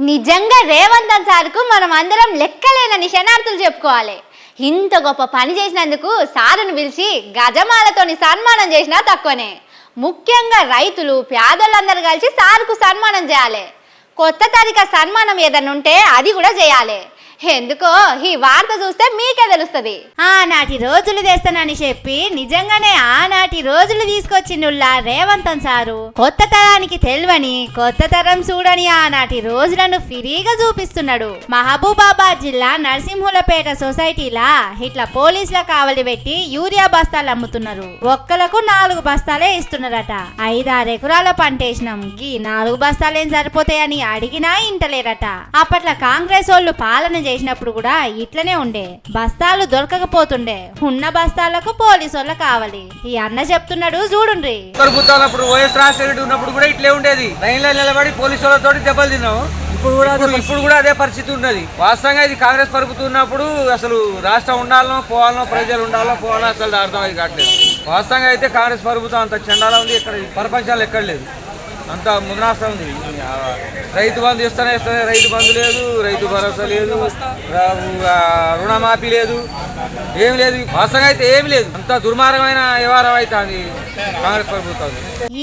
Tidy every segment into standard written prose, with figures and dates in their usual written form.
నిజంగా రేవంత్ సార్కు మనం అందరం లెక్కలేనని శనార్థులు చెప్పుకోవాలి. ఇంత గొప్ప పని చేసినందుకు సారును పిలిచి గజమాలతోని సన్మానం చేసినా తక్కువనే. ముఖ్యంగా రైతులు పేదలందరూ కలిసి సార్కు సన్మానం చేయాలి. కొత్త తరిక సన్మానం ఏదన్నా ఉంటే అది కూడా చేయాలి. ఎందుకో ఈ వార్త చూస్తే మీకే తెలుస్తుంది. ఆనాటి రోజులు తెస్తానని చెప్పి నిజంగానే ఆనాటి రోజులు తీసుకొచ్చిండుల్లా రేవంత్ సారు. కొత్త తరానికి తెలివని కొత్త తరం చూడని ఆనాటి రోజులను ఫ్రీగా చూపిస్తున్నాడు. మహబూబాబాద్ జిల్లా నరసింహులపేట సొసైటీలా ఇట్లా పోలీసుల కావలి పెట్టి యూరియా బస్తాలు అమ్ముతున్నారు. ఒక్కలకు 4 బస్తాలే ఇస్తున్నారట. 5-6 ఎకరాల పంటేసినాం, గీ 4 బస్తాలేం సరిపోతాయని అడిగినా ఇంటలేరట. అప్పట్లో కాంగ్రెస్ వాళ్ళు పాలన చేసినప్పుడు కూడా ఇట్లనే ఉండే, బస్తాలు దొరకకపోతుండే. ఉన్న బస్తాలకు పోలీసు వాళ్ళు కావాలి. ఈ అన్న చెప్తున్నాడు చూడుండ్రి. వైఎస్ రాజశేఖర ఉన్నప్పుడు కూడా ఇట్లే ఉండేది. లైన్లో నిలబడి పోలీసు వాళ్ళతో దెబ్బలు తిన్నాము. ఇప్పుడు కూడా అదే పరిస్థితి ఉన్నది. వాస్తవంగా ఇది కాంగ్రెస్ ప్రభుత్వం ఉన్నప్పుడు అసలు రాష్ట్రం ఉండాలనో పోవాలనో, ప్రజలు ఉండాలో పోవాలో అసలు అర్థం అది కావట్లేదు. వాస్తవంగా అయితే కాంగ్రెస్ ప్రభుత్వం అంత చండాలా ఉంది, ఇక్కడ ప్రపంచాలు ఎక్కడ లేదు, అంత ముద్రాస్తా ఉంది. రైతు బంధు ఇస్తూనే రైతు బంధు లేదు, రైతు భరోసా లేదు, రుణమాఫీ లేదు, ఏమి లేదు. వాస్తవంగా అయితే ఏమి లేదు. అంత దుర్మార్గమైన వ్యవహారం అయితే అది కాంగ్రెస్ ప్రభుత్వం.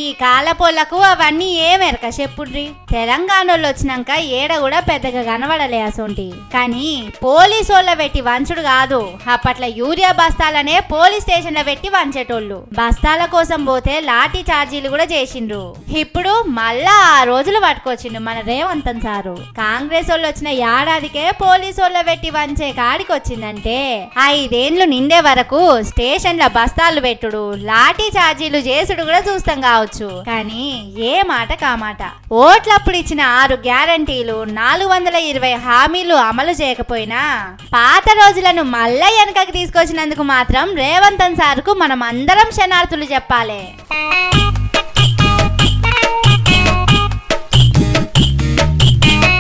ఈ కాలపోళ్లకు అవన్నీ ఏమెరక చెప్పుడ్రి. తెలంగాణలో వచ్చినాక ఏడ కూడా పెద్దగా కనబడలే అసోంటి. కానీ పోలీసు వాళ్ళ పెట్టి వంచుడు కాదు, అప్పట్లో యూరియా బస్తాలనే పోలీస్ స్టేషన్ లో పెట్టి వంచేటోళ్ళు. బస్తాల కోసం పోతే లాఠీ చార్జీలు కూడా చేసిండ్రు. ఇప్పుడు మళ్ళా ఆ రోజులు పట్టుకొచ్చిండు మన రేవంత్ సారు. కాంగ్రెస్ వాళ్ళు వచ్చిన ఏడాదికే పోలీసు వాళ్ళ పెట్టి వంచే కాడికి వచ్చిందంటే 5 ఏళ్లు నిండే వరకు స్టేషన్ల బస్తాలు పెట్టుడు, లాఠీ చార్జీలు చేసుడు కూడా చూస్తాం కావచ్చు. కానీ ఏ మాట కామాట ఓట్లప్పుడు ఇచ్చిన 6 గ్యారంటీలు, 420 హామీలు అమలు చేయకపోయినా పాత రోజులను మళ్ళా వెనకకి తీసుకొచ్చినందుకు మాత్రం రేవంత్ సార్కు మనం అందరం శనార్థులు చెప్పాలి.